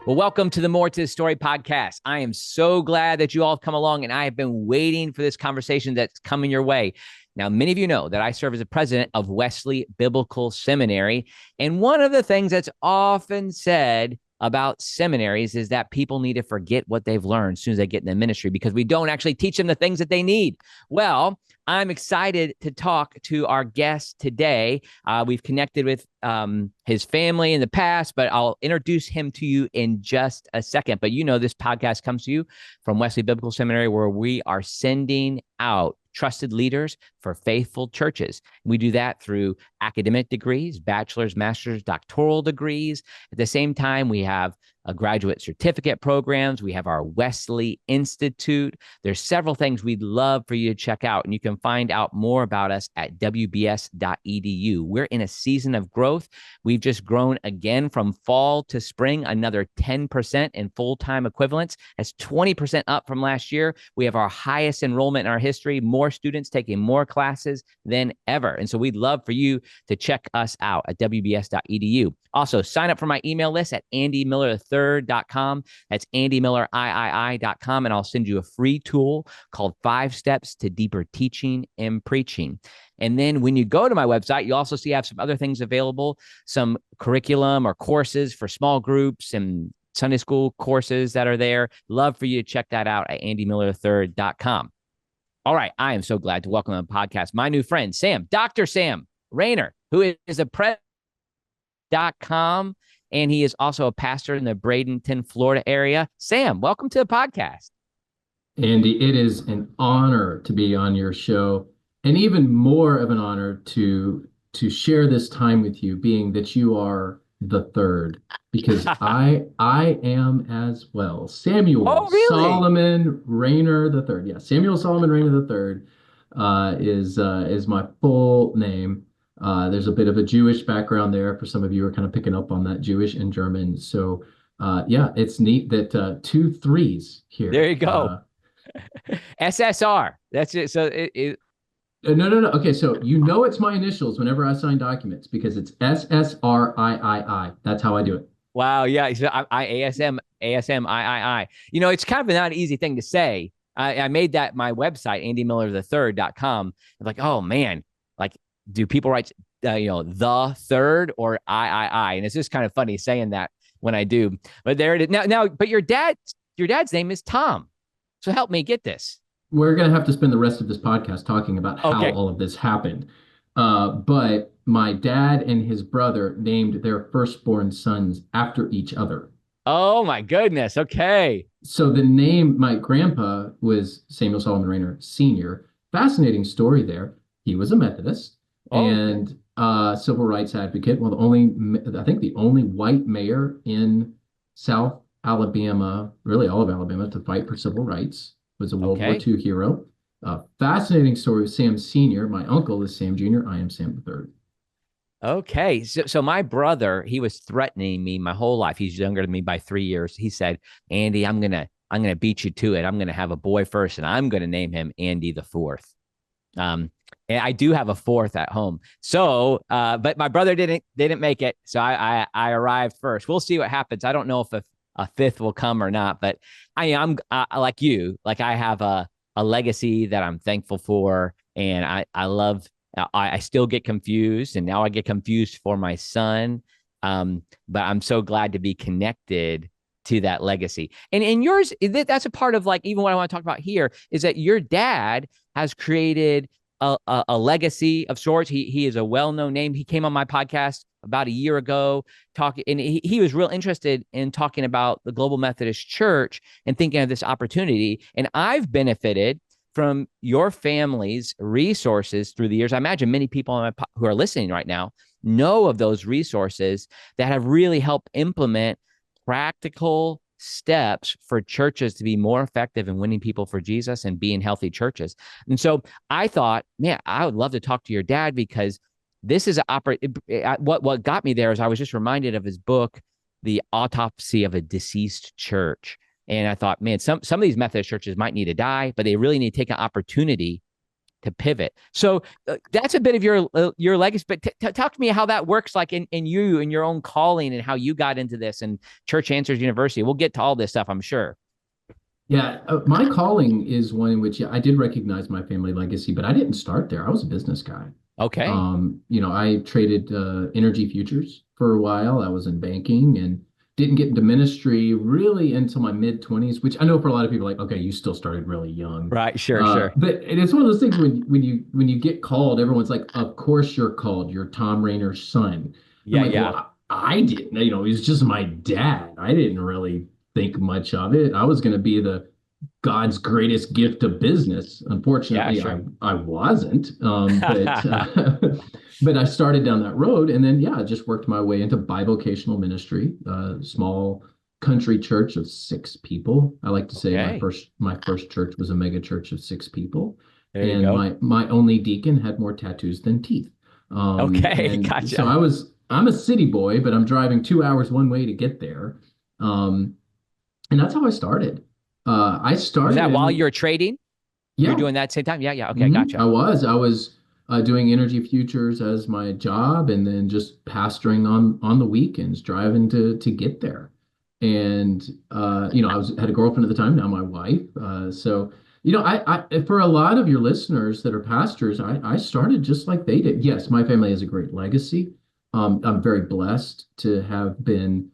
Well, welcome to the More to the Story podcast. I am so glad that you all have come along, and I have been waiting for this conversation that's coming your way. Now, many of you know that I serve as the president of Wesley Biblical Seminary, and one of the things that's often said about seminaries is that people need to forget what they've learned as soon as they get in the ministry because we don't actually teach them the things that they need. Well, I'm excited to talk to our guest today. We've connected with his family in the past, but I'll introduce him to you in just a second. But you know, this podcast comes to you from Wesley Biblical Seminary, where we are sending out trusted leaders for faithful churches. We do that through academic degrees, bachelor's, master's, doctoral degrees. At the same time, we have graduate certificate programs. We have our Wesley Institute. There's several things we'd love for you to check out, and you can find out more about us at wbs.edu. We're in a season of growth. We've just grown again from fall to spring, another 10% in full-time equivalents. That's 20% up from last year. We have our highest enrollment in our history, more students taking more classes than ever. And so we'd love for you to check us out at wbs.edu. Also, sign up for my email list at andymiller3rd.com. That's andymillerIII.com, and I'll send you a free tool called 5 Steps to Deeper Teaching and Preaching. And then when you go to my website, you also see I have some other things available, some curriculum or courses for small groups and Sunday school courses that are there. Love for you to check that out at andymiller3rd.com. All right, I am so glad to welcome on the podcast my new friend, Sam, Dr. Sam Rainer, who is a president.com, and he is also a pastor in the Bradenton, Florida area. Sam, welcome to the podcast. Andy, it is an honor to be on your show, and even more of an honor to share this time with you, being that you are the third, because I am as well. Samuel Solomon Rainer the third. Yeah, Samuel Solomon Rainer the third is my full name. There's a bit of a Jewish background there for some of you who are kind of picking up on that, Jewish and German. So yeah, it's neat that 2 3s here. There you go. SSR. That's it. So No. Okay, so you know it's my initials whenever I sign documents because it's SSRIII. That's how I do it. Wow, yeah. So I ASM III. You know, it's kind of not an easy thing to say. I made that my website, andymillerthird.com. I'm like, oh man, like, do people write the third or III? And it's just kind of funny saying that when I do. But there it is. Now, but your dad's name is Tom. So help me get this. We're going to have to spend the rest of this podcast talking about how all of this happened. But my dad and his brother named their firstborn sons after each other. Oh, my goodness. Okay. So the name, my grandpa was Samuel Solomon Rainer Sr. Fascinating story there. He was a Methodist and civil rights advocate. Well, I think the only white mayor in South Alabama, really all of Alabama, to fight for civil rights. Was a World War II hero. Fascinating story of Sam Sr. My uncle is Sam Jr. I am Sam III. Okay. So my brother, he was threatening me my whole life. He's younger than me by 3 years. He said, Andy, I'm gonna beat you to it. I'm gonna have a boy first, and I'm gonna name him Andy the Fourth. And I do have a fourth at home. So, but my brother didn't make it. So I arrived first. We'll see what happens. I don't know if a fifth will come or not, but I'm like you, like I have a legacy that I'm thankful for. And I love, I still get confused, and now I get confused for my son. But I'm so glad to be connected to that legacy. And yours, that's a part of, like, even what I want to talk about here is that your dad has created a legacy of sorts. He is a well-known name. He came on my podcast about a year ago talking, and he was real interested in talking about the Global Methodist Church and thinking of this opportunity. And I've benefited from your family's resources through the years. I imagine many people who are listening right now know of those resources that have really helped implement practical steps for churches to be more effective in winning people for Jesus and being healthy churches. And so I thought, man, I would love to talk to your dad, because this is what got me there is I was just reminded of his book, The Autopsy of a Deceased Church. And I thought, man, some of these Methodist churches might need to die, but they really need to take an opportunity to pivot. So that's a bit of your legacy. But talk to me how that works, like in you and your own calling, and how you got into this and Church Answers University. We'll get to all this stuff, I'm sure. Yeah, my calling is one in which, yeah, I did recognize my family legacy, but I didn't start there. I was a business guy. Okay. I traded energy futures for a while. I was in banking and didn't get into ministry really until my mid 20s, which I know for a lot of people, like, okay, you still started really young. Right. Sure. Sure. But it's one of those things when you get called, everyone's like, of course you're called. You're Tom Rainer's son. I'm Yeah. like, Yeah. well, I didn't, it was just my dad. I didn't really think much of it. I was going to be the God's greatest gift of business. Yeah. Unfortunately, Sure. I wasn't, but I started down that road, and then I just worked my way into bivocational ministry, small country church of 6 people. I like to say Okay. my first church was a mega church of 6 people, There you and go. my only deacon had more tattoos than teeth. Okay. And so Gotcha. I'm a city boy, but I'm driving 2 hours one way to get there. And that's how I started. I Was started that while in, you're trading? You're yeah, doing that same time? Yeah. Yeah. Okay. Gotcha. I was doing energy futures as my job, and then just pastoring on the weekends, driving to get there. And I had a girlfriend at the time, now my wife. So I for a lot of your listeners that are pastors, I started just like they did. Yes, my family has a great legacy. I'm very blessed to have been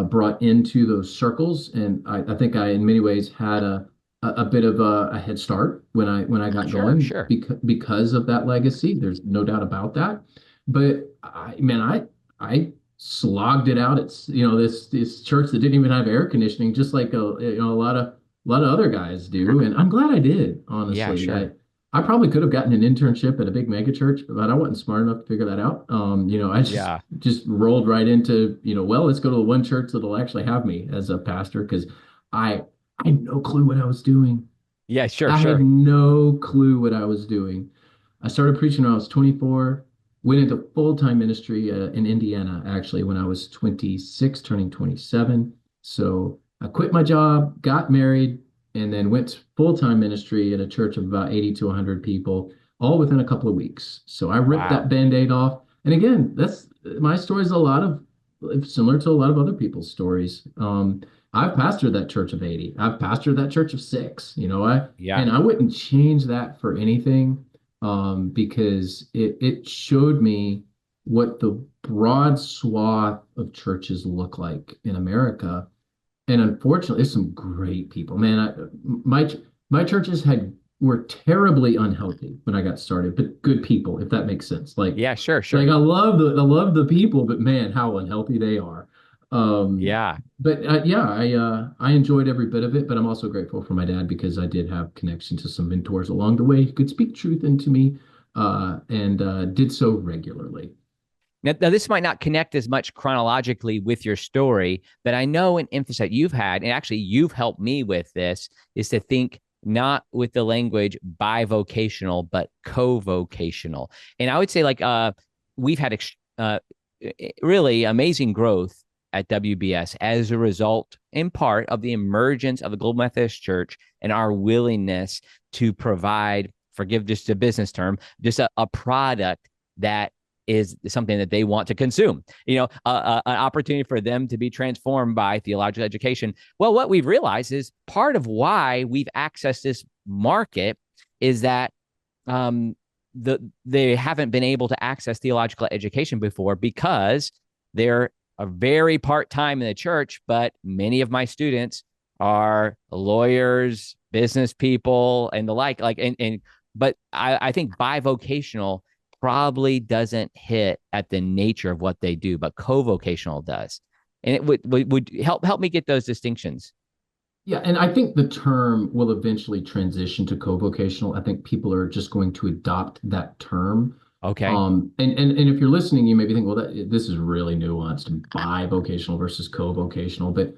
brought into those circles, and I think I, in many ways, had a bit of a head start when I got Sure. going Sure. because of that legacy. There's no doubt about that. But I slogged it out. It's this church that didn't even have air conditioning, just like a lot of other guys do. And I'm glad I did, Yeah. honestly. Sure. I probably could have gotten an internship at a big mega church, but I wasn't smart enough to figure that out. I just Yeah. just rolled right into, well, let's go to the one church that'll actually have me as a pastor, because I I had no clue what I was doing. Yeah. Sure. I had Sure. no clue what I was doing. I started preaching when I was 24, went into full-time ministry in Indiana, actually, when I was 26, turning 27. So I quit my job, got married, and then went full-time ministry at a church of about 80 to 100 people, all within a couple of weeks. So I ripped that Wow. Band-Aid off. And again, that's my story is a lot of similar to a lot of other people's stories. I've pastored that church of 80. I've pastored that church of 6. Yeah. And I wouldn't change that for anything, because it showed me what the broad swath of churches look like in America. And unfortunately, there's some great people. Man, my churches were terribly unhealthy when I got started, but good people, if that makes sense. Yeah. Sure. Like Sure. I love the people, but man, how unhealthy they are. Um, Yeah. but I enjoyed every bit of it. But I'm also grateful for my dad, because I did have connection to some mentors along the way who could speak truth into me, and did so regularly. Now, this might not connect as much chronologically with your story, but I know an emphasis that you've had, and actually you've helped me with this, is to think not with the language bivocational, but co-vocational. And I would say, like, we've had really amazing growth at WBS as a result, in part, of the emergence of the Global Methodist Church and our willingness to provide, forgive just a business term, just a product that is something that they want to consume, an opportunity for them to be transformed by theological education. Well, what we've realized is part of why we've accessed this market is that they haven't been able to access theological education before, because they're a very part-time in the church, but many of my students are lawyers, business people, and the like. But I think bivocational probably doesn't hit at the nature of what they do, but co-vocational does. And it would help me get those distinctions. Yeah, and I think the term will eventually transition to co-vocational. I think people are just going to adopt that term. Okay. And if you're listening, you may be thinking, well, this is really nuanced, bivocational versus co-vocational. But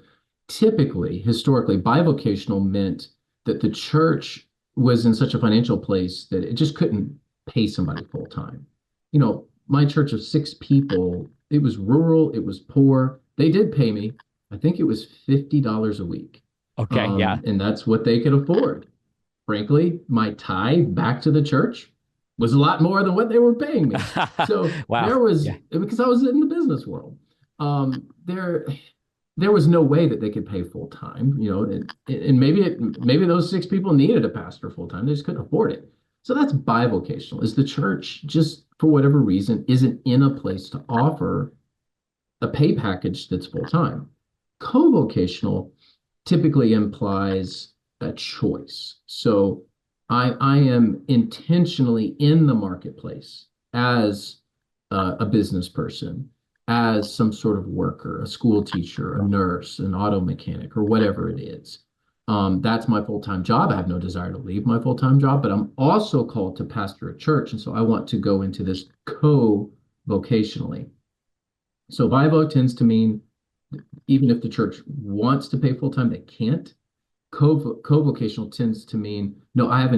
typically, historically, bivocational meant that the church was in such a financial place that it just couldn't pay somebody full time. My church of 6 people, it was rural, it was poor. They did pay me, I think it was $50 a week. Okay. Yeah. And that's what they could afford. Frankly, my tithe back to the church, was a lot more than what they were paying me. So Wow. there was, Yeah. because I was in the business world, there was no way that they could pay full time, and maybe those six people needed a pastor full time. They just couldn't afford it. So that's bivocational. Is the church just for whatever reason isn't in a place to offer a pay package that's full time? Co-vocational typically implies a choice. So I am intentionally in the marketplace as a business person, as some sort of worker, a school teacher, a nurse, an auto mechanic, or whatever it is. That's my full-time job. I have no desire to leave my full-time job, but I'm also called to pastor a church. And so I want to go into this co-vocationally. So bivo tends to mean even if the church wants to pay full-time, they can't. Co-vocational tends to mean, no, I'm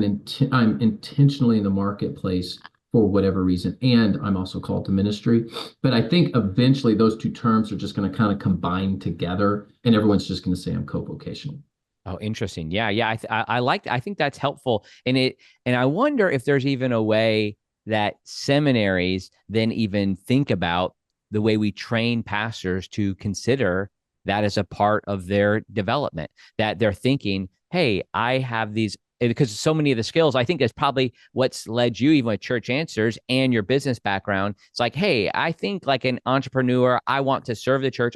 intentionally in the marketplace for whatever reason, and I'm also called to ministry. But I think eventually those two terms are just going to kind of combine together, and everyone's just going to say I'm co-vocational. Oh, interesting. Yeah, yeah. I think that's helpful. And I wonder if there's even a way that seminaries then even think about the way we train pastors to consider that as a part of their development, that they're thinking, hey, I have these, because so many of the skills, I think that's probably what's led you, even with Church Answers and your business background. It's like, hey, I think like an entrepreneur, I want to serve the church.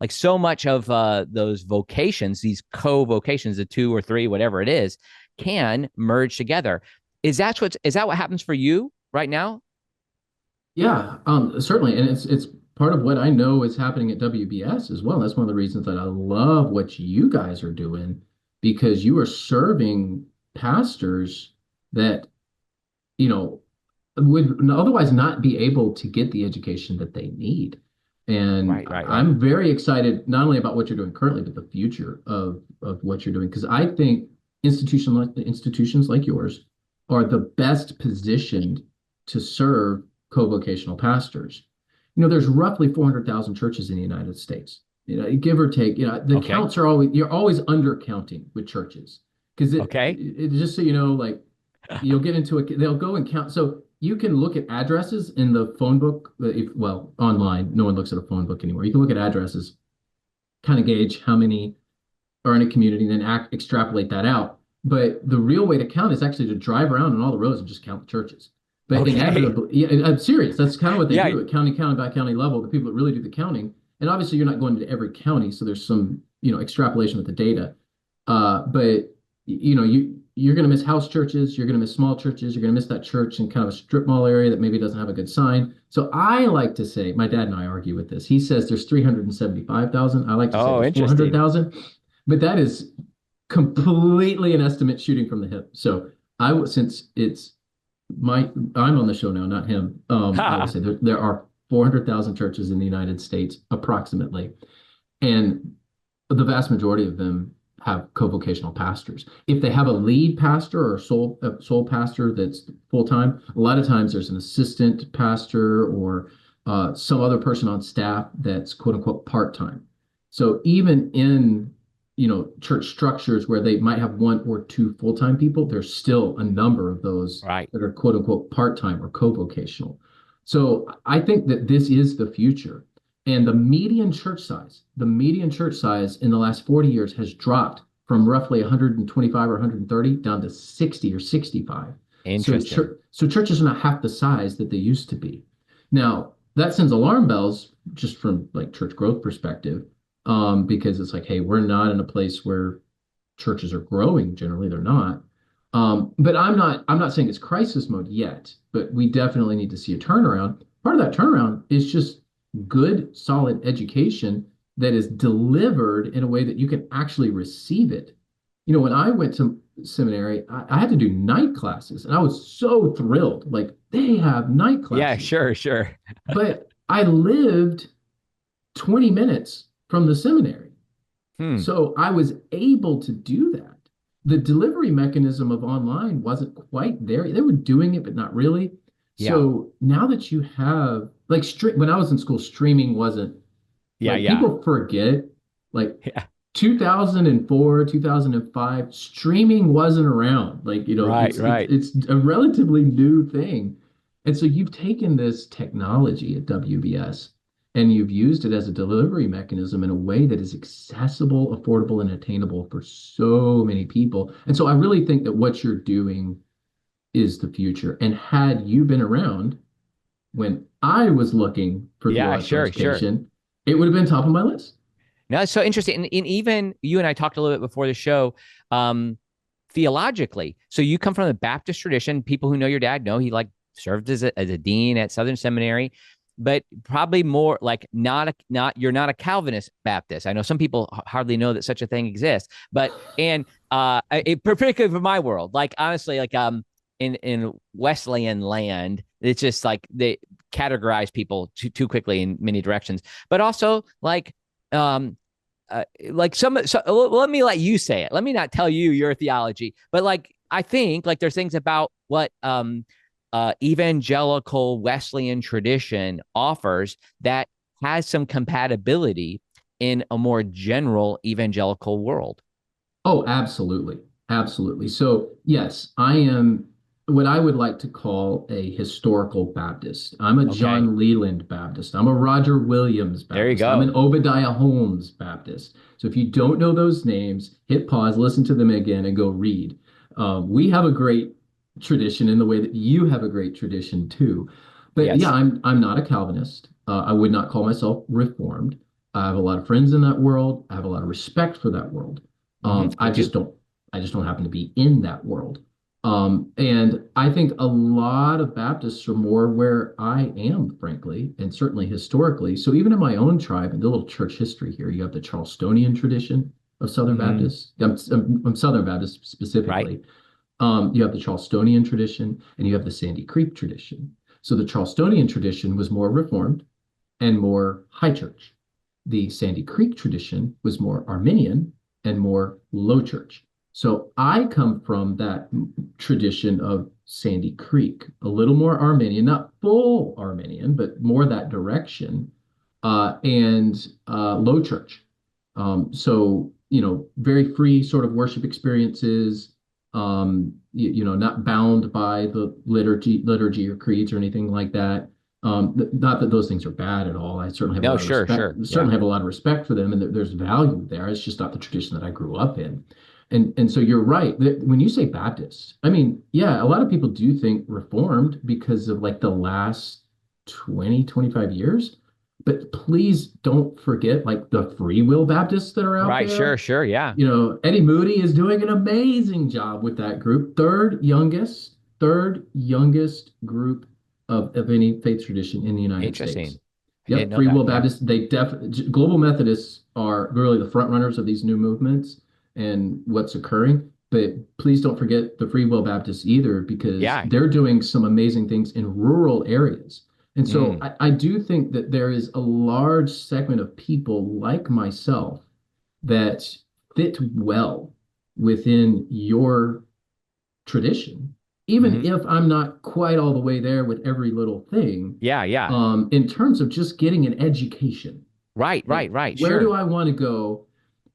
Like so much of those vocations, these co-vocations, the two or three, whatever it is, can merge together. Is that what happens for you right now? Yeah, certainly, and it's part of what I know is happening at WBS as well. That's one of the reasons that I love what you guys are doing, because you are serving pastors that, you know, would otherwise not be able to get the education that they need. And Right, right, right. I'm very excited not only about what you're doing currently, but the future of what you're doing, because I think institutions like yours are the best positioned to serve co-vocational pastors. There's roughly 400,000 churches in the United States. Give or take, the Okay. counts are you're always undercounting with churches, because Okay. just so you know, like you'll get into it, they'll go and count. So you can look at addresses in the phone book, well, online, no one looks at a phone book anymore. You can look at addresses, kind of gauge how many are in a community, and then extrapolate that out. But the real way to count is actually to drive around on all the roads and just count the churches. But Okay. inevitably, yeah, I'm serious. That's kind of what they Yeah. do at county by county level. The people that really do the counting, and obviously you're not going to every county, so there's some extrapolation with the data. But you're going to miss house churches, you're going to miss small churches, you're going to miss that church in kind of a strip mall area that maybe doesn't have a good sign. So I like to say, my dad and I argue with this. He says there's 375,000. I like to say Oh, there's interesting. 400,000, but that is completely an estimate shooting from the hip. So since it's I'm on the show now, not him. I would Ha. say there are 400,000 churches in the United States approximately, and the vast majority of them have co-vocational pastors. If they have a lead pastor or a sole pastor that's full time, a lot of times there's an assistant pastor or some other person on staff that's quote unquote part time. So even in church structures where they might have one or two full time people, there's still a number of those Right. that are quote unquote part time or co-vocational. So I think that this is the future. And the median church size in the last 40 years has dropped from roughly 125 or 130 down to 60 or 65. So, Interesting. so churches are not half the size that they used to be. Now, that sends alarm bells just from like church growth perspective, because it's like, hey, we're not in a place where churches are growing. Generally, they're not. But I'm not saying it's crisis mode yet, but we definitely need to see a turnaround. Part of that turnaround is just good, solid education that is delivered in a way that you can actually receive it. When I went to seminary, I had to do night classes, and I was so thrilled. Like, they have night Yeah, classes. sure, sure. But I lived 20 minutes from the seminary. Hmm. So I was able to do that. The delivery mechanism of online wasn't quite there. They were doing it, but not really. Yeah. So now that you have when I was in school, streaming wasn't Yeah, like yeah. people forget. Like Yeah. 2004, 2005, streaming wasn't around. Like, Right, it's right. it's a relatively new thing. And so you've taken this technology at WBS and you've used it as a delivery mechanism in a way that is accessible, affordable, and attainable for so many people. And so I really think that what you're doing is the future. And had you been around when I was looking for Yeah, theological sure, sure. education, it would have been top of my list. No, it's so interesting. And even you and I talked a little bit before the show, um, theologically. So you come from the Baptist tradition. People who know your dad know he like served as a dean at Southern Seminary, but probably more like you're not a Calvinist Baptist. I know some people hardly know that such a thing exists, but particularly for my world, like honestly, like in Wesleyan land, it's just like they categorize people too quickly in many directions, but also um let me let you say it. Let me not tell you your theology, but like I think like there's things about what evangelical Wesleyan tradition offers that has some compatibility in a more general evangelical world. Oh, absolutely. Absolutely. So, yes, I am what I would like to call a historical Baptist. I'm a Okay, John Leland Baptist. I'm a Roger Williams there you Baptist. I'm an go. Obadiah Holmes Baptist. So, if you don't know those names, hit pause, listen to them again, and go read. We have a great tradition in the way that you have a great tradition too. But yeah, Yes. I'm not a Calvinist. I would not call myself Reformed. I have a lot of friends in that world. I have a lot of respect for that world. Me I too. just don't I just don't happen to be in that world. And I think a lot of Baptists are more where I am, frankly, and certainly historically. So even in my own tribe, and the little church history here, you have the Charlestonian tradition of Southern Hmm. Baptists. I'm Southern Baptist Right. specifically. You have the Charlestonian tradition and you have the Sandy Creek tradition. So the Charlestonian tradition was more Reformed and more high church. The Sandy Creek tradition was more Arminian and more low church. So I come from that tradition of Sandy Creek, a little more Arminian, not full Arminian, but more that direction, and low church. So, very free sort of worship experiences, not bound by the liturgy or creeds or anything like that. Not that those things are bad at all. I certainly have a No, lot of sure, respect, sure. Yeah. certainly have a lot of respect for them, and there's value there. It's just not the tradition that I grew up in. And so you're right. When you say Baptist, I mean, yeah, a lot of people do think Reformed because of like the last 20, 25 years. But please don't forget like the Free Will Baptists that are out Right. Sure, there. sure. Yeah. Eddie Moody is doing an amazing job with that group. Third youngest group of any faith tradition in the United States. Interesting. I didn't Yep, know Free that. Will Yeah. Baptists. Global Methodists are really the front runners of these new movements and what's occurring. But please don't forget the Free Will Baptists either, because Yeah. they're doing some amazing things in rural areas. And so Mm. I do think that there is a large segment of people like myself that fit well within your tradition, even Hmm. if I'm not quite all the way there with every little thing, Yeah. Yeah. in terms of just getting an education. Right. Like, Right. Right. where do Sure. I want to go?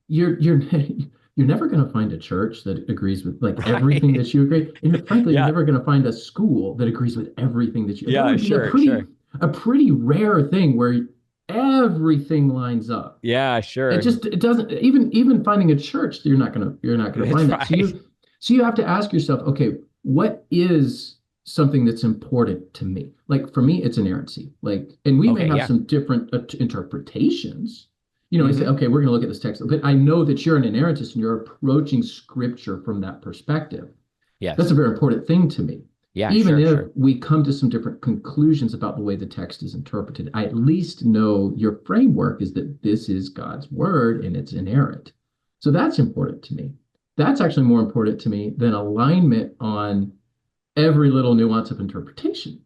You're you're never going to find a church that agrees with like everything Right. that you agree. And frankly, you're Yeah. never going to find a school that agrees with everything that you. That Yeah. would be Sure. Sure. a pretty rare thing where everything lines up. Yeah. Sure. It doesn't, even finding a church, you're not gonna That's find that. right. So you have to ask yourself, okay, what is something that's important to me? Like for me, it's inerrancy. Like, and we may Okay. have Yeah. some different interpretations. I say, Hmm. okay, we're going to look at this text, but I know that you're an inerrantist and you're approaching scripture from that perspective. That's a Yes. very important thing to me. Yeah. Even Sure. if Sure. we come to some different conclusions about the way the text is interpreted, I at least know your framework is that this is God's word and it's inerrant. So that's important to me. That's actually more important to me than alignment on every little nuance of interpretation.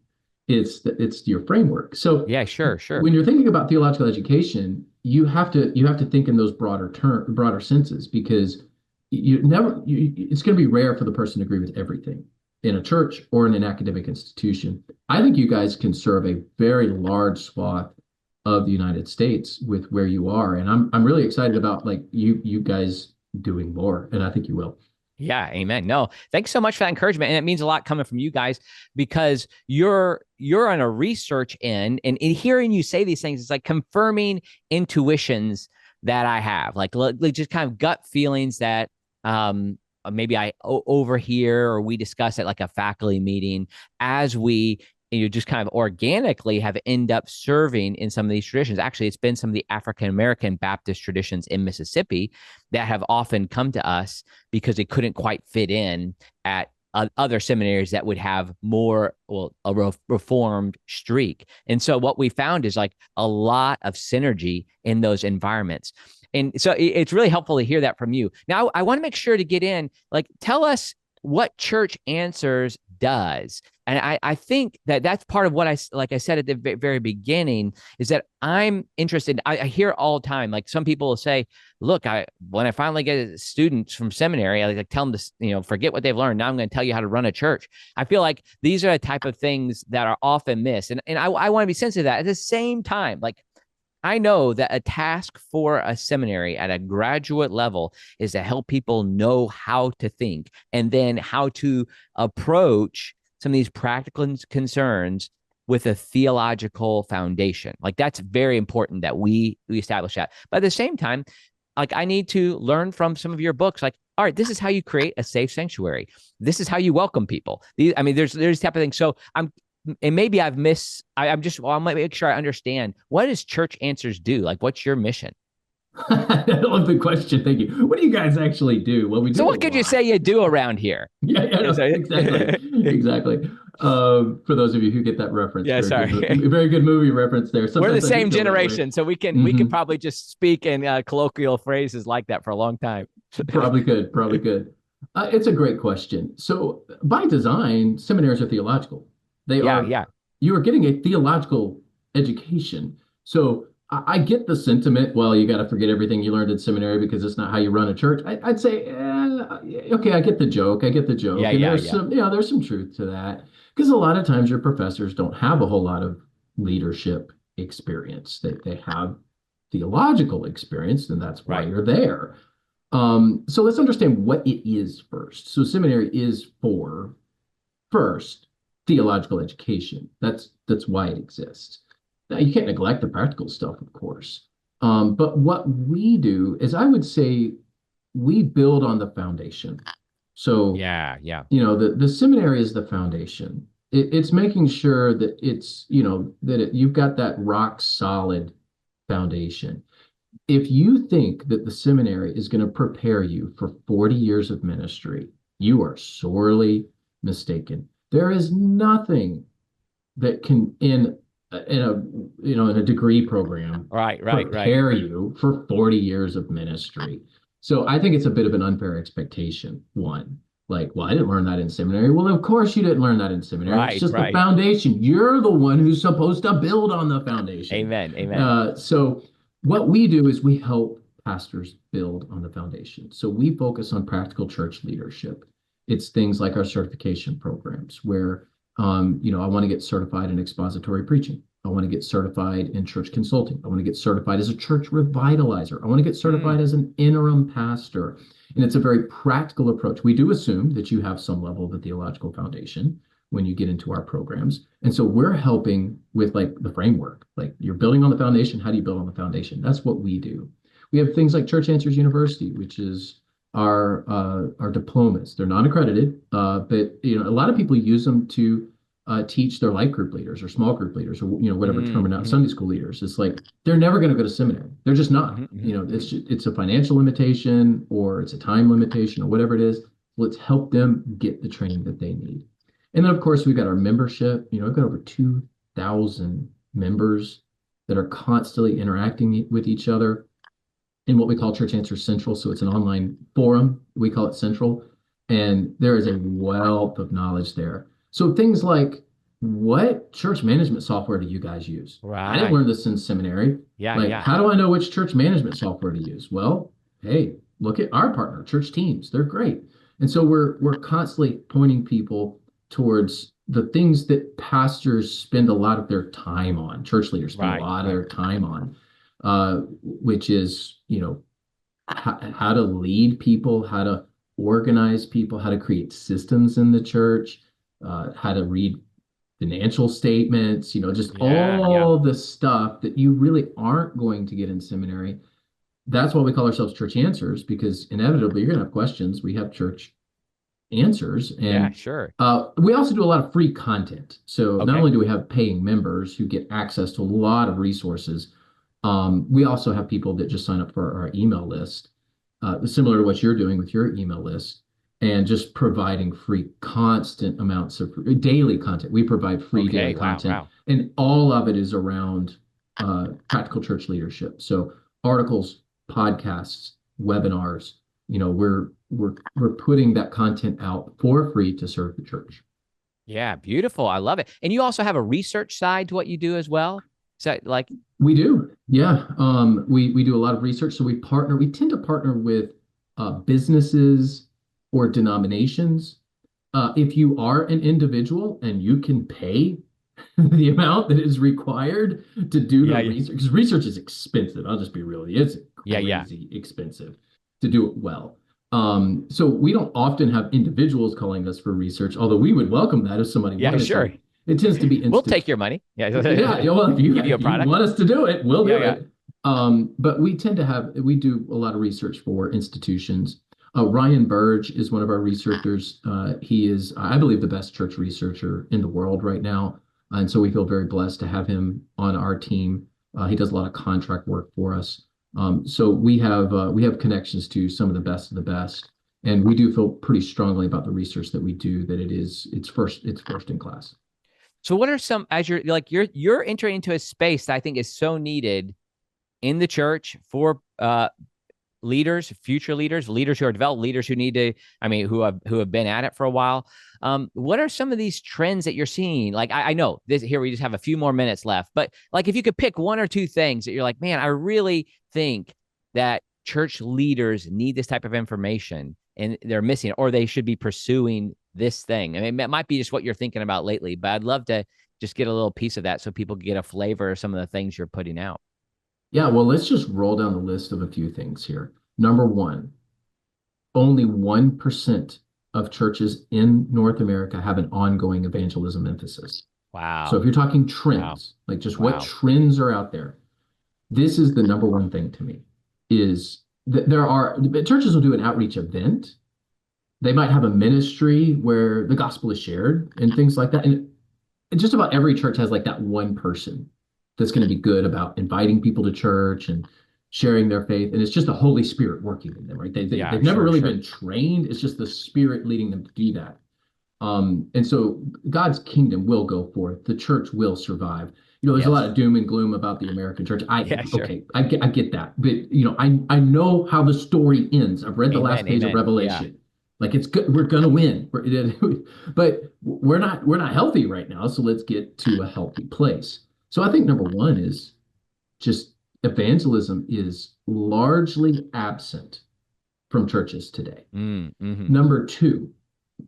It's your framework. So Yeah. Sure. Sure. when you're thinking about theological education, you have to think in those broader senses, because it's going to be rare for the person to agree with everything in a church or in an academic institution. I think you guys can serve a very large swath of the United States with where you are. And I'm really excited about like you guys doing more, and I think you will. Yeah, amen. No, thanks so much for that encouragement. And it means a lot coming from you guys because you're on a research end, and in hearing you say these things, it's like confirming intuitions that I have, like just kind of gut feelings that maybe I overhear or we discuss at like a faculty meeting as we just kind of organically have end up serving in some of these traditions. Actually, it's been some of the African American Baptist traditions in Mississippi that have often come to us because it couldn't quite fit in at other seminaries that would have more, well, a reformed streak. And so what we found is like a lot of synergy in those environments. And so it's really helpful to hear that from you. Now, I want to make sure to get in, like, tell us what Church Answers does. And I think that that's part of what like I said at the very beginning, is that I'm interested. I hear all the time, like some people will say, look, when I finally get students from seminary, I like tell them to, forget what they've learned. Now I'm going to tell you how to run a church. I feel like these are the type of things that are often missed. And I want to be sensitive to that. At the same time, like, I know that a task for a seminary at a graduate level is to help people know how to think and then how to approach some of these practical concerns with a theological foundation. Like that's very important that we establish that. But at the same time, like I need to learn from some of your books, like, all right, this is how you create a safe sanctuary. This is how you welcome people. There's type of thing. So and maybe I've missed, I'm just, well, I might make sure I understand. What does Church Answers do? Like, what's your mission? I love the question. Thank you. What do you guys actually do? Well, we do. So what could you say you do around here? Yeah, no, exactly. Exactly. For those of you who get that reference, Yeah, very good movie reference there. Sometimes we're the same generation, so we can probably just speak in colloquial phrases like that for a long time. Probably good. It's a great question. So by design, seminaries are theological. They are. Yeah. You are getting a theological education. So I get the sentiment, well, you got to forget everything you learned in seminary because it's not how you run a church. I'd say, okay, I get the joke. There's some truth to that. Because a lot of times your professors don't have a whole lot of leadership experience. They have theological experience, and that's why you're there. So let's understand what it is first. So seminary is for, first, theological education. That's why it exists. Now, you can't neglect the practical stuff, of course. But what we do is, I would say, we build on the foundation. So, the seminary is the foundation. It's making sure that it's, you've got that rock solid foundation. If you think that the seminary is going to prepare you for 40 years of ministry, you are sorely mistaken. There is nothing that can in a degree program prepare you for 40 years of ministry. So I think it's a bit of an unfair expectation. One, like, well, I didn't learn that in seminary. Well, of course you didn't learn that in seminary. It's just the foundation. You're the one who's supposed to build on the foundation. Amen. So what we do is we help pastors build on the foundation. So we focus on practical church leadership. It's things like our certification programs where, I want to get certified in expository preaching. I want to get certified in church consulting. I want to get certified as a church revitalizer. I want to get certified as an interim pastor. And it's a very practical approach. We do assume that you have some level of a theological foundation when you get into our programs. And so we're helping with like the framework, like you're building on the foundation. How do you build on the foundation? That's what we do. We have things like Church Answers University, which is our diplomas. They're non-accredited, but a lot of people use them to teach their life group leaders or small group leaders or whatever terminology, Sunday school leaders. It's like they're never going to go to seminary. They're just not. It's a financial limitation or it's a time limitation or whatever it is. Let's help them get the training that they need. And then of course we've got our membership. We've got over 2,000 members that are constantly interacting with each other in what we call Church Answers Central. So it's an online forum. We call it Central. And there is a wealth of knowledge there. So things like, what church management software do you guys use? I didn't learn this in seminary. How do I know which church management software to use? Well, hey, look at our partner, Church Teams. They're great. And so we're constantly pointing people towards the things that pastors spend a lot of their time on, church leaders spend a Right, lot of right. their time on, which is, how to lead people, how to organize people, how to create systems in the church, how to read financial statements, just Yeah, yeah. all the stuff that you really aren't going to get in seminary. That's why we call ourselves Church Answers, because inevitably you're going to have questions. We have church answers. Yeah, And sure. we also do a lot of free content. So not Okay. only do we have paying members who get access to a lot of resources, we also have people that just sign up for our email list, similar to what you're doing with your email list, and just providing free constant amounts of daily content. We provide free daily Okay. Wow, content, wow. and all of it is around practical church leadership. So articles, podcasts, webinars. We're putting that content out for free to serve the church. Yeah, beautiful. I love it. And you also have a research side to what you do as well. Is that like, We do, yeah. We do a lot of research. So we tend to partner with businesses or denominations. If you are an individual and you can pay the amount that is required to do the yeah, yeah, research, because research is expensive. I'll just be real with you. It's yeah, yeah, crazy expensive to do it well. So we don't often have individuals calling us for research, although we would welcome that if somebody yeah, wanted sure. to. It tends to be We'll take your money. Yeah. yeah, well, if you Give you a if you product. want us to do it, we'll Yeah, do yeah. it. But we do a lot of research for institutions. Ryan Burge is one of our researchers. He is, I believe, the best church researcher in the world right now, and so we feel very blessed to have him on our team. He does a lot of contract work for us. So we have connections to some of the best, and we do feel pretty strongly about the research that we do, that it's first in class. So what are some, as you're like, you're entering into a space that I think is so needed in the church for leaders, future leaders, leaders who are developed, leaders who need to, I mean, who have been at it for a while. What are some of these trends that you're seeing? Like, I know this here, we just have a few more minutes left, but like, if you could pick one or two things that you're like, man, I really think that church leaders need this type of information and they're missing it, or they should be pursuing this thing. I mean, it might be just what you're thinking about lately, but I'd love to just get a little piece of that so people get a flavor of some of the things you're putting out. Yeah, well, let's just roll down the list of a few things here. Number one, only 1% of churches in North America have an ongoing evangelism emphasis. So if Wow. you're talking Wow. trends, like just what Wow. trends are out there, this is the number one thing to me, is that churches will do an outreach event. They might have a ministry where the gospel is shared and things like that. And just about every church has like that one person that's going to be good about inviting people to church and sharing their faith. And it's just the Holy Spirit working in them, right? Yeah, They've never sure, really sure. been trained. It's just the Spirit leading them to do that. And so God's kingdom will go forth. The church will survive. There's a lot Yes. of doom and gloom about the American church. Yeah, sure. Okay, I get that, but I know how the story ends. I've read the last Amen. page of Amen. Yeah. Revelation. Like it's good. We're gonna win. But we're not healthy right now. So let's get to a healthy place. So I think number one is just evangelism is largely absent from churches today. Mm-hmm. Number two,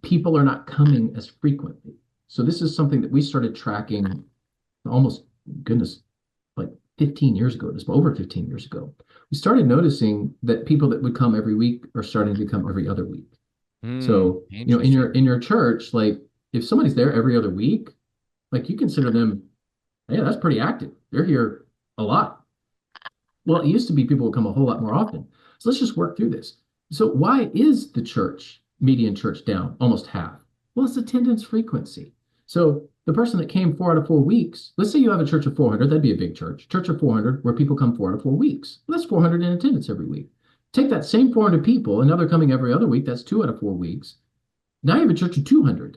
people are not coming as frequently. So this is something that we started tracking almost, goodness, like 15 years ago, just over 15 years ago. We started noticing that people that would come every week are starting to come every other week. So, in your Interesting. church, like if somebody's there every other week, like you consider them, yeah, that's pretty active. They're here a lot. Well, it used to be people would come a whole lot more often. So let's just work through this. So why is the median church down almost half? Well, it's attendance frequency. So the person that came 4 out of 4 weeks, let's say you have a church of 400, that'd be a big church. Church of 400, where people come 4 out of 4 weeks. Well, that's 400 in attendance every week. Take that same 400 people, and now they're coming every other week. That's 2 out of 4 weeks. Now you have a church of 200.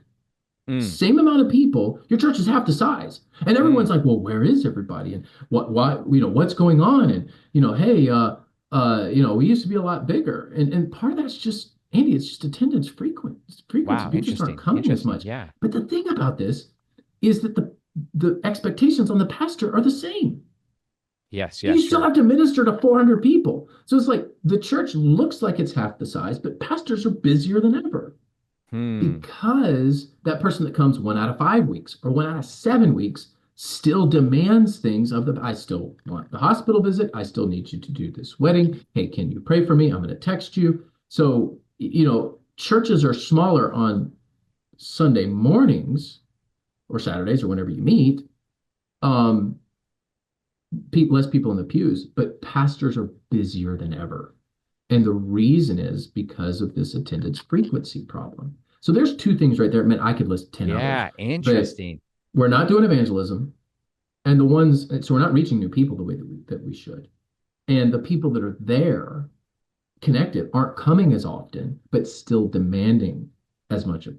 Mm, Same amount of people, your church is half the size. And everyone's mm. like, well, where is everybody? And why, what's going on? And, hey, we used to be a lot bigger. And part of that's just, Andy, it's just attendance frequency. Wow. People just aren't Interesting. coming as Interesting. much. Yeah. But the thing about this is that the expectations on the pastor are the same. Yes. You Yes. still Sure. have to minister to 400 people. So it's like the church looks like it's half the size, but pastors are busier than ever. Hmm. because that person that comes 1 out of 5 weeks or 1 out of 7 weeks still demands things of the, I still want the hospital visit. I still need you to do this wedding. Hey, can you pray for me? I'm going to text you. So, churches are smaller on Sunday mornings or Saturdays or whenever you meet. Um, less people in the pews, but pastors are busier than ever. And the reason is because of this attendance frequency problem. So there's two things right there. I mean, I could list 10 others, Yeah, but interesting. we're not doing evangelism. And so we're not reaching new people the way that we should. And the people that are there connected aren't coming as often, but still demanding as much of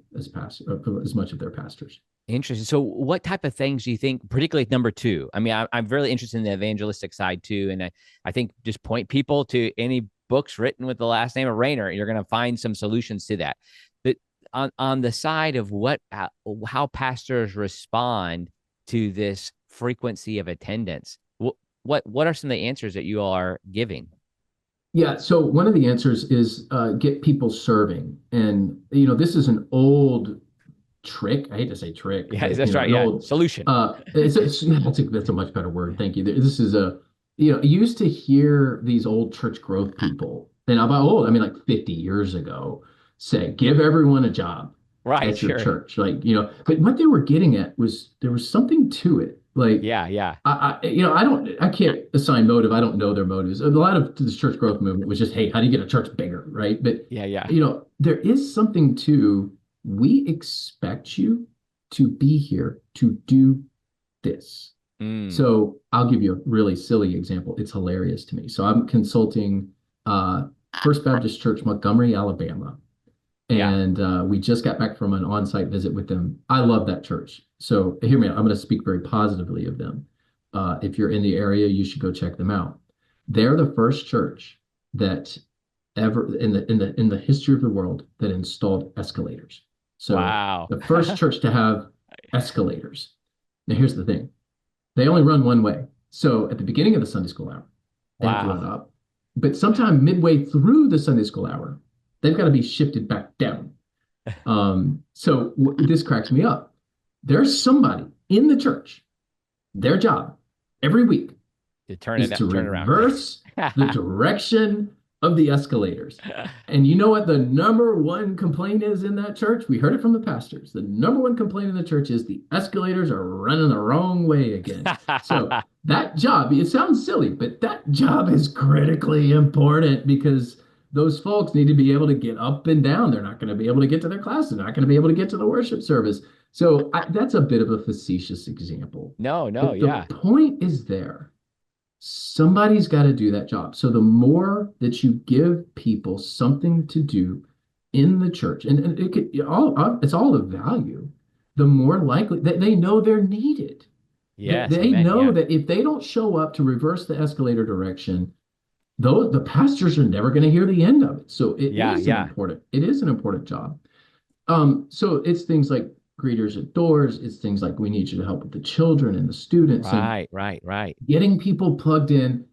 their pastors. Interesting. So, what type of things do you think, particularly number two? I mean, I'm really interested in the evangelistic side too. And I think just point people to any books written with the last name of Rayner. You're going to find some solutions to that. But on the side of how pastors respond to this frequency of attendance, what are some of the answers that you all are giving? Yeah, so one of the answers is get people serving. And, this is an old trick. I hate to say trick, Yeah, but that's right. an Yeah, old solution. that's a much better word. Thank you. This is used to hear these old church growth people, and about old, I mean like 50 years ago, say, give everyone a job Right. at your Sure. church. Like, but what they were getting at was there was something to it. Like Yeah. Yeah. I can't assign motive. I don't know their motives. A lot of this church growth movement was just, hey, how do you get a church bigger, right? But Yeah. Yeah. there is something to we expect you to be here to do this. Mm, So I'll give you a really silly example. It's hilarious to me. So I'm consulting uh, First Baptist Church, Montgomery, Alabama, yeah. and we just got back from an on-site visit with them. I love that church. So hear me out. I'm going to speak very positively of them. If you're in the area, you should go check them out. They're the first church that ever in the history of the world that installed escalators. So Wow. the first church to have escalators. Now here's the thing. They only run one way. So at the beginning of the Sunday school hour, they have to run Wow. up. But sometime midway through the Sunday school hour, they've got to be shifted back down. This cracks me up. There's somebody in the church, their job every week To turn is it to turn around. reverse the direction of the escalators. And you know what the number one complaint is in that church? We heard it from the pastors. The number one complaint in the church is the escalators are running the wrong way again. So that job, it sounds silly, but that job is critically important because those folks need to be able to get up and down. They're not going to be able to get to their class. They're not going to be able to get to the worship service. So that's a bit of a facetious example. No, no, But the yeah. point is there. Somebody's got to do that job. So the more that you give people something to do in the church, and it's all of value, the more likely that they know they're needed. Yes, They amen. know Yeah. that if they don't show up to reverse the escalator direction, though the pastors are never going to hear the end of it. So Yeah, yeah. it is an important job. So it's things like greeters at doors. It's things like we need you to help with the children and the students and Right, right, right. getting people plugged in,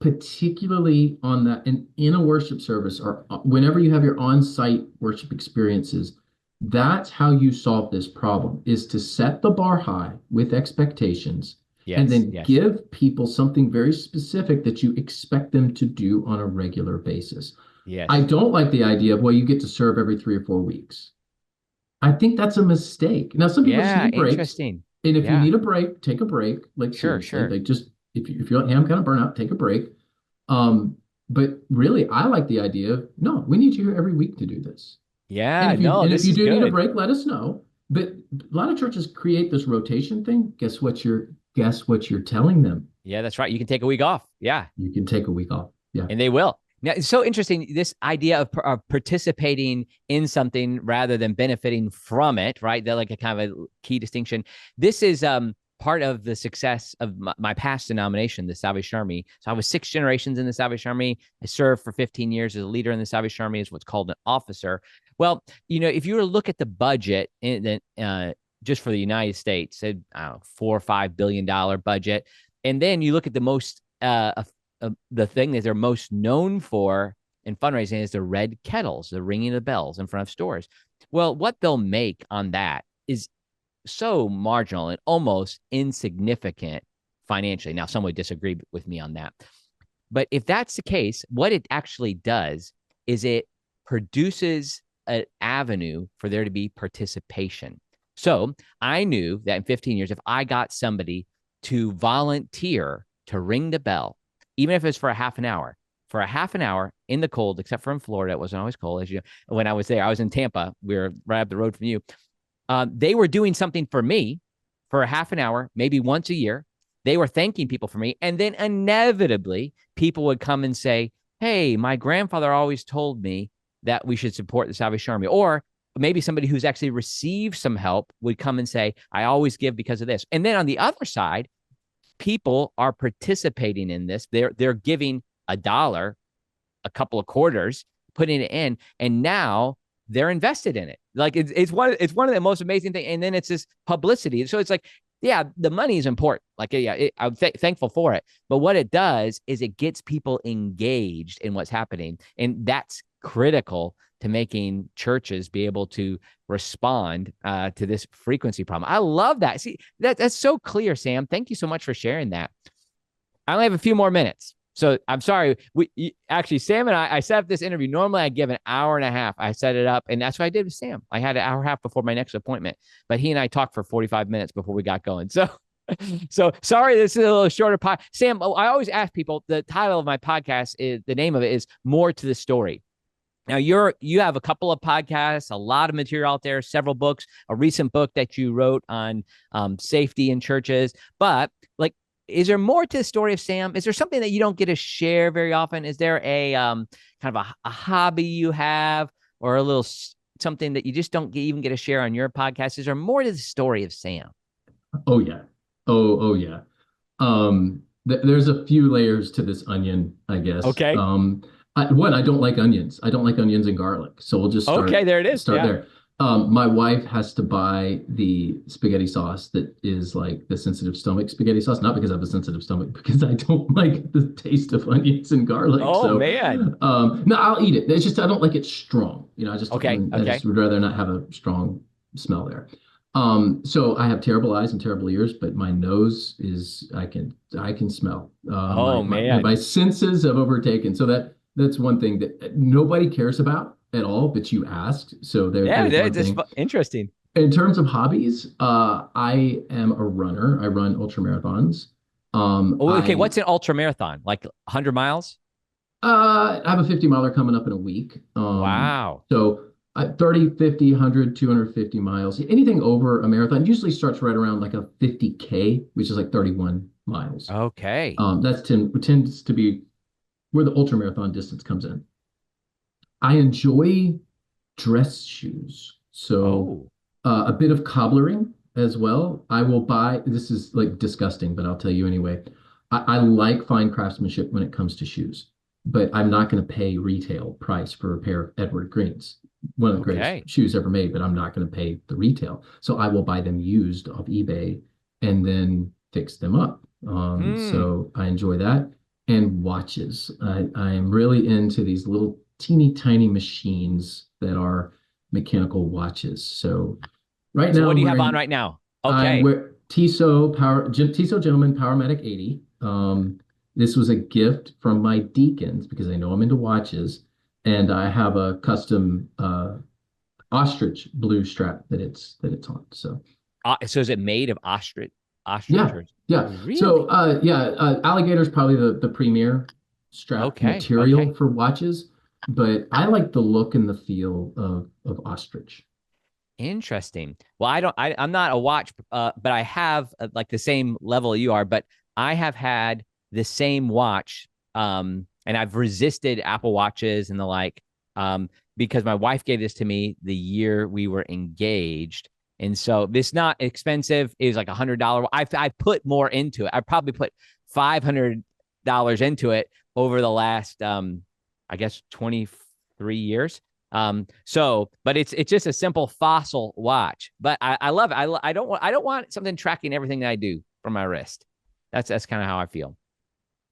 particularly on that in a worship service or whenever you have your on-site worship experiences. That's how you solve this problem, is to set the bar high with expectations and Yes, then yes, give people something very specific that you expect them to do on a regular basis. I yes. don't like the idea of, well, you get to serve every 3 or 4 weeks. I think that's a mistake. Now, some people just Yeah, need breaks. interesting. And if you Yeah, need a break, take a break. Like sure, seriously, sure. like just if you're like, hey, I'm kind of burnt out, take a break. But really, I like the idea of no, we need you here every week to do this. And Yeah, if you no, and if this you is do need a good. break, let us know. But a lot of churches create this rotation thing. Guess what you're telling them? Yeah, that's right. You can take a week off. Yeah, You can take a week off. Yeah. and they will. Now, it's so interesting, this idea of participating in something rather than benefiting from it, right? They're like a kind of a key distinction. This is part of the success of my past denomination, the Salvation Army. So I was 6 generations in the Salvation Army. I served for 15 years as a leader in the Salvation Army, as what's called an officer. Well, if you were to look at the budget just for the United States, I don't know, $4 or $5 billion budget, and then you look at the most the thing that they're most known for in fundraising is the red kettles, the ringing of the bells in front of stores. Well, what they'll make on that is so marginal and almost insignificant financially. Now, some would disagree with me on that. But if that's the case, what it actually does is it produces an avenue for there to be participation. So I knew that in 15 years, if I got somebody to volunteer to ring the bell, even if it's for a half an hour in the cold, except for in Florida, it wasn't always cold. As you know, when I was there, I was in Tampa. We were right up the road from you. They were doing something for me for a half an hour, maybe once a year. They were thanking people for me. And then inevitably, people would come and say, hey, my grandfather always told me that we should support the Salvation Army. Or maybe somebody who's actually received some help would come and say, I always give because of this. And then on the other side, people are participating in this. They're giving $1, a couple of quarters, putting it in, and now they're invested in it. Like it's one of the most amazing things. And then it's this publicity. So it's like, yeah, the money is important. Like, yeah, I'm thankful for it. But what it does is it gets people engaged in what's happening. And that's critical to making churches be able to respond to this frequency problem. I love that. See, that's so clear, Sam. Thank you so much for sharing that. I only have a few more minutes. So I'm sorry. Actually, Sam and I set up this interview. Normally I give an hour and a half. I set it up, and that's what I did with Sam. I had an hour and a half before my next appointment, but he and I talked for 45 minutes before we got going. So sorry, this is a little shorter pod. Sam, I always ask people, the title of my podcast is, the name of it is More to the Story. Now you have a couple of podcasts, a lot of material out there, several books, a recent book that you wrote on safety in churches, but like, is there more to the story of Sam? Is there something that you don't get to share very often? Is there a kind of a hobby you have, or a little something that you just don't even get to share on your podcast? Is there more to the story of Sam? Oh yeah. Oh yeah. There's a few layers to this onion, I guess. Okay. I don't like onions. I don't like onions and garlic. So we'll just start. Okay, there it is. Start there. My wife has to buy the spaghetti sauce that is like the sensitive stomach spaghetti sauce, not because I have a sensitive stomach, because I don't like the taste of onions and garlic. Oh, man. No, I'll eat it. It's just I don't like it strong. I just Okay. I just would rather not have a strong smell there. So I have terrible eyes and terrible ears, but my nose is I can smell. My senses have overtaken. So that's one thing that nobody cares about at all, but you asked. So there's interesting. In terms of hobbies, I am a runner. I run ultra marathons. What's an ultra marathon? Like 100 miles? I have a 50 miler coming up in a week. Wow. So 30, 50, 100, 250 miles. Anything over a marathon usually starts right around like a 50K, which is like 31 miles. Okay. Tends to be where the ultra marathon distance comes in. I enjoy dress shoes. So a bit of cobblering as well. I will buy, this is like disgusting, but I'll tell you anyway. I like fine craftsmanship when it comes to shoes, but I'm not going to pay retail price for a pair of Edward Greens, one of the greatest shoes ever made, but I'm not going to pay the retail. So I will buy them used off eBay and then fix them up. So I enjoy that. And watches. I am really into these little teeny tiny machines that are mechanical watches. So now, what do you have on right now? Okay. I wear Tissot Gentleman Powermatic 80. This was a gift from my deacons because they know I'm into watches, and I have a custom ostrich blue strap that it's on. So is it made of ostrich? Yeah. Really? So alligator's probably the premier strap material for watches, but I like the look and the feel of ostrich. Interesting. Well, I'm not a watch, but I have like the same level you are, but I have had the same watch, and I've resisted Apple Watches and the like, because my wife gave this to me the year we were engaged. And so it's not expensive. It was like $100. I put more into it. I probably put $500 into it over the last, I guess, 23 years. But it's just a simple fossil watch. But I love it. I don't want something tracking everything that I do from my wrist. That's kind of how I feel.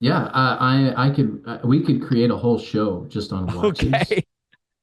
Yeah, we could create a whole show just on watches. Okay.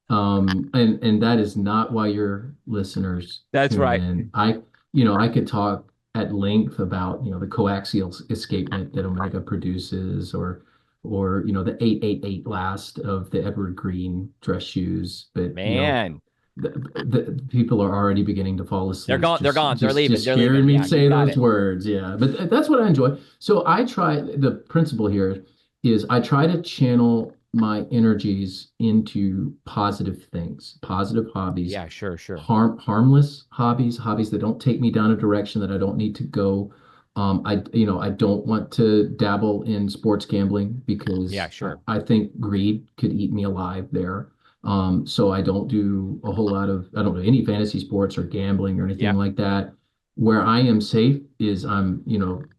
And that is not why your listeners That's tune right. in. I could talk at length about, the coaxial escapement that omega produces, or the 888 last of the Edward Green dress shoes. But, Man, the people are already beginning to fall they're asleep gone. They're gone. They're leaving. just They're hearing leaving. me Yeah, you say got those it. words. Yeah, but that's what I enjoy. So the principle here is I try to channel my energies into positive things, positive hobbies, Yeah, sure, sure. harmless hobbies that don't take me down a direction that I don't need to go. I don't want to dabble in sports gambling Yeah, because sure. I think greed could eat me alive there. So I don't do I don't do any fantasy sports or gambling or anything Yep. like that. Where I am safe is I'm,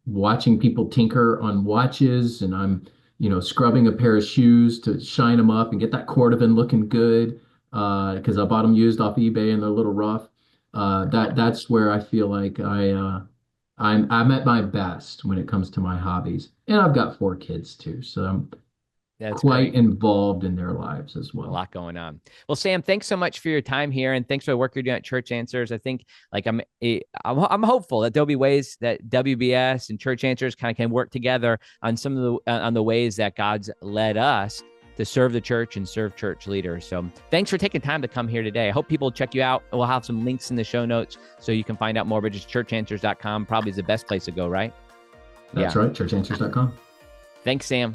watching people tinker on watches, and I'm, scrubbing a pair of shoes to shine them up and get that cordovan looking good. Because I bought them used off eBay and they're a little rough. That's where I feel like I'm at my best when it comes to my hobbies. And I've got 4 kids too, so I'm That's quite great. involved in their lives as A well. lot going on. Well, Sam, thanks so much for your time here, and thanks for the work you're doing at Church Answers. I think, like, I'm hopeful that there'll be ways that WBS and Church Answers kind of can work together on some of the on the ways that God's led us to serve the church and serve church leaders. So, thanks for taking time to come here today. I hope people check you out. We'll have some links in the show notes so you can find out more. But just churchanswers.com probably is the best place to go, right? That's right, churchanswers.com. Thanks, Sam.